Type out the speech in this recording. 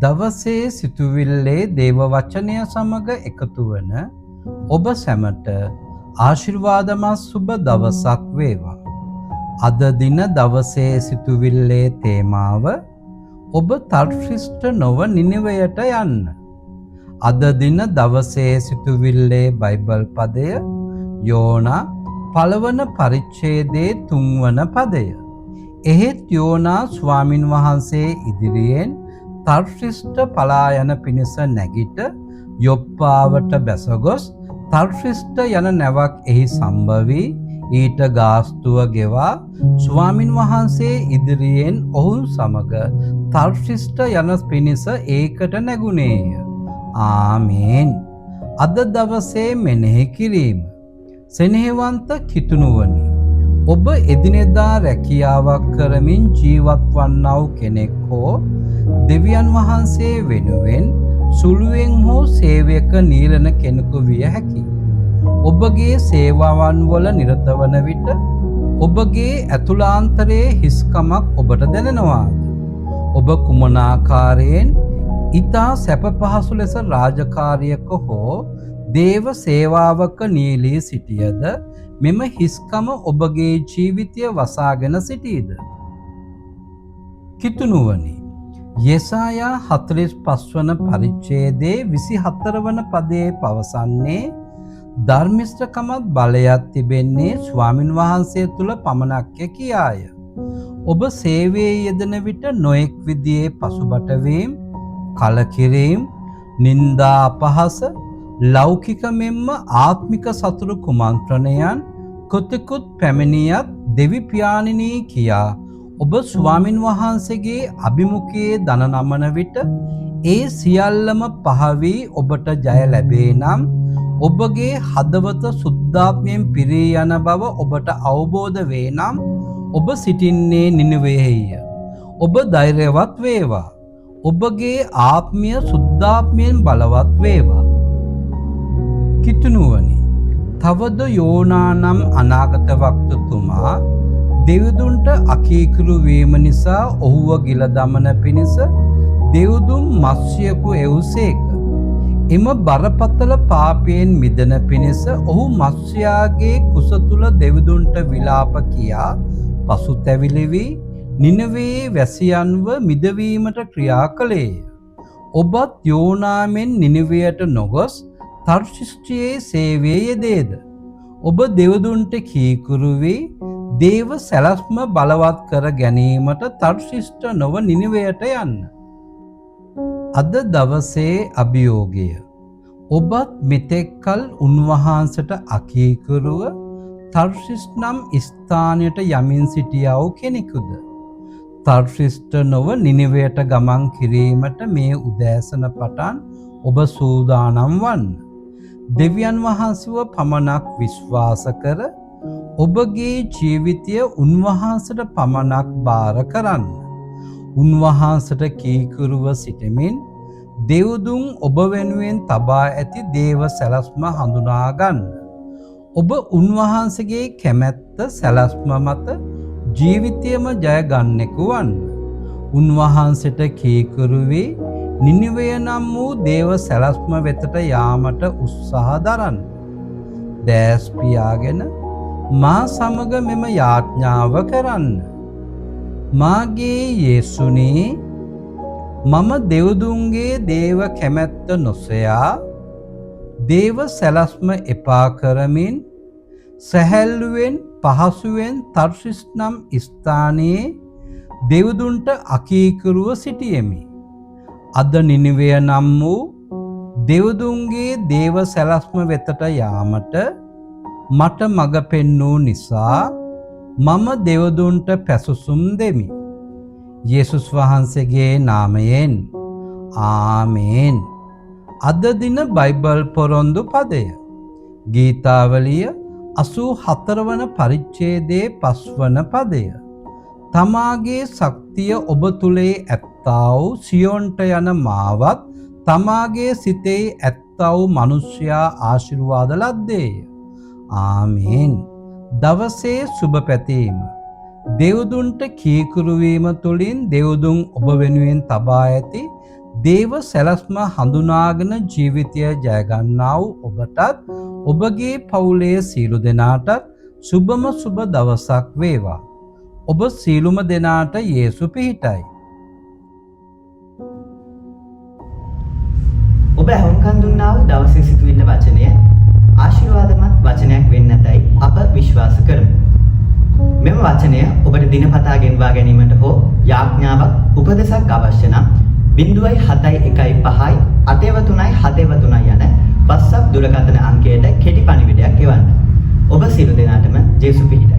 දවසේ සිතුවිල්ලේ දේව වචනය සමග එකතු වන ඔබ සැමට ආශිර්වාදමත් සුබ දවසක් වේවා. අද දින දවසේ සිතුවිල්ලේ තේමාව ඔබ තර්ශිෂ්ඨ නොව නිනිවයට යන්න. අද දින දවසේ සිතුවිල්ලේ බයිබල් පදය යෝනා පළවන පරිච්ඡේදයේ 3 වන පදය. එහෙත් යෝනා ස්වාමින් වහන්සේ ඉදිරියෙන් තර්ශිෂ්ඨ පලා යන පිණිස නැගිට යොප්පාවට බැසගොස් තර්ශිෂ්ඨ යන නැවක් එහි සම්භවී ඊට ගාස්තුව ගෙවා ස්වාමින් වහන්සේ ඉදිරියෙන් ඔවුන් සමග තර්ශිෂ්ඨ යන පිණිස ඒකට නැගුණේය. ආමේන්. අද දවසේ මෙනෙහි කිරීම. සෙනෙහවන්ත කිතුණුවනි, ඔබ එදිනෙදා රැකියාවක් කරමින් ජීවත් වන්නව කෙනෙක් හෝ දෙවියන් වහන්සේ වෙනුවෙන් සුළුවෙන් හෝ සේවයක නිරන කෙනෙකු විය හැකියි. ඔබගේ සේවාවන් වල නිරත වන විට ඔබගේ ඇතුළාන්තරයේ හිස්කමක් ඔබට දැනෙනවාද? ඔබ කුමන ආකාරයෙන් ඊතා සැප පහසු ලෙස රාජකාරියක හෝ දේව සේවාවක නියැලී සිටියද මෙම හිස්කම ඔබගේ ජීවිතය වසාගෙන සිටීද? කිතුණුවනි, යෙසායා 45 වන පරිච්ඡේදයේ 24 වන පදයේ පවසන්නේ ධර්මිෂ්ඨකමත් බලයක් තිබෙන්නේ ස්වාමින් වහන්සේ තුල පමණක්ය කියාය. ඔබ සේවයේ යෙදෙන විට නොඑක් විදිහේ පසුබට කලකිරීම, නිന്ദා අපහාස, ලෞකික මෙන්ම ආත්මික සතුරු කුමන්ත්‍රණයන් කොතෙකුත් පැමිණියත් දෙවි පියාණෙනි කියා ඔබ ස්වාමින් වහන්සේගේ අභිමුඛයේ දන නමන විට ඒ සියල්ලම පහවී ඔබට ජය ලැබේ නම් ඔබගේ හදවත සුද්ධාත්මයෙන් පිරී යන බව ඔබට අවබෝධ වේ නම් ඔබ සිටින්නේ නිනවේහිය. ඔබ ධෛර්යවත් වේවා. ඔබගේ ආත්මය සුද්ධාත්මයෙන් බලවත් වේවා. කිතුණුවනි, තවද යෝනා නම් අනාගත වක්තතුමා දෙවිදුන්ට අකීකරු වීම නිසා ඔහුව ගිල දමන පිණිස දෙවිදුන් මත්ස්‍යයෙකු එව්සේක. එම බරපතල පාපයෙන් මිදෙන පිණිස ඔහු මත්ස්‍යයාගේ කුස තුල දෙවිදුන්ට විලාප කියා පසුතැවිලි වී නිනවේ වැසියන්ව මිදවීමට ක්‍රියා කළේය. ඔබත් යෝනාමෙන් නිනවයට නොගොස් තර්ශිෂ්ඨයේ සේවයේ යෙදේද? ඔබ දෙවිදුන්ට කීකරු වී දේව සැලැස්ම බලවත් කර ගැනීමට තර්ශිෂ්ඨ නොව නිනවයට යන්න. අද දවසේ අභියෝගය. ඔබත් මෙතෙක්කල් උන්වහන්සේට අකීකරුව තර්ශිෂ්ඨ නම් ස්ථානයට යමින් සිටියා වූ කෙනෙකුද? තර්ශිෂ්ඨ නොව නිනවයට ගමන් කිරීමට මේ උදෑසන පටන් ඔබ සූදානම් වන්න. දෙවියන් වහන්සේව පමණක් විශ්වාස කර ඔබගේ ජීවිතය උන්වහන්සේට පමණක් බාර කරන්න. උන්වහන්සේට කීකරුව සිටමින් දෙවිදුන් ඔබ වෙනුවෙන් තබා ඇති දේව සැලැස්ම හඳුනා ගන්න. ඔබ උන්වහන්සේගේ කැමැත්ත සැලැස්ම මත ජීවිතයම ජය ගන්නෙකු වන්න. උන්වහන්සේට කීකරු වී නිනිවය නම් වූ දේව සැලැස්ම වෙතට යාමට උත්සාහ දරන්න. දැස් පියාගෙන මා සමග මෙම යාඥාව කරන්න. මාගේ යේසුනේ, මම දෙවිදුන්ගේ දේව කැමැත්ත නොසොයා දේව සැලැස්ම එපා කරමින් සැහැල්ලුවෙන් පහසුවෙන් තර්ශිෂ්ඨ නම් ස්ථානයේ දෙවිදුන්ට අකීකරුව සිටියෙමි. අද නිනිවය නම් වූ දෙවිදුන්ගේ දේව සැලැස්ම වෙතට යාමට මට මඟ පෙන්වූ නිසා මම දෙවිදුන්ට පැසසුම් දෙමි. යේසුස් වහන්සේගේ නාමයෙන්. ආමේන්. අද දින බයිබල් පොරොන්දු පදය. ගීතාවලිය 84 වන පරිච්ඡේදයේ 5 වන පදය. තමාගේ ශක්තිය ඔබ තුලේ ඇත්තා වූ සියොන්ට යන මාවත් තමාගේ සිතේ ඇත්තා වූ මිනිසයා ආශිර්වාද ලද්දේය. ආමේන්. දවසේ සුබ පැතීම. දෙව්දුන්ට කීකරු වීම තුළින් දෙව්දුන් ඔබ වෙනුවෙන් තබා ඇති දේව සැලැස්ම හඳුනාගෙන ජීවිතය ජය ගන්නා වූ ඔබටත් ඔබගේ පවුලේ සියලු දෙනාටත් සුබම සුබ දවසක් වේවා. ඔබ සියලුම දෙනාට යේසු පිහිටයි. ඔබ අහුම්කන් දුන්නා වූ දවසේ සිටුවිල්ල වචනය ආශිර්වාදමත් වචනයක් වෙන්නටයි අප විශ්වාස කරමු. මෙම වචනය ඔබට දිනපතා ගෙන්වා ගැනීමට හෝ යාඥාවක් උපදෙසක් අවශ්‍ය නම් 071 883 යන WhatsApp දුරකථන අංකයට කෙටි පණිවිඩයක් එවන්න. ඔබ සියලු දෙනාටම ජේසු පිහිටයි.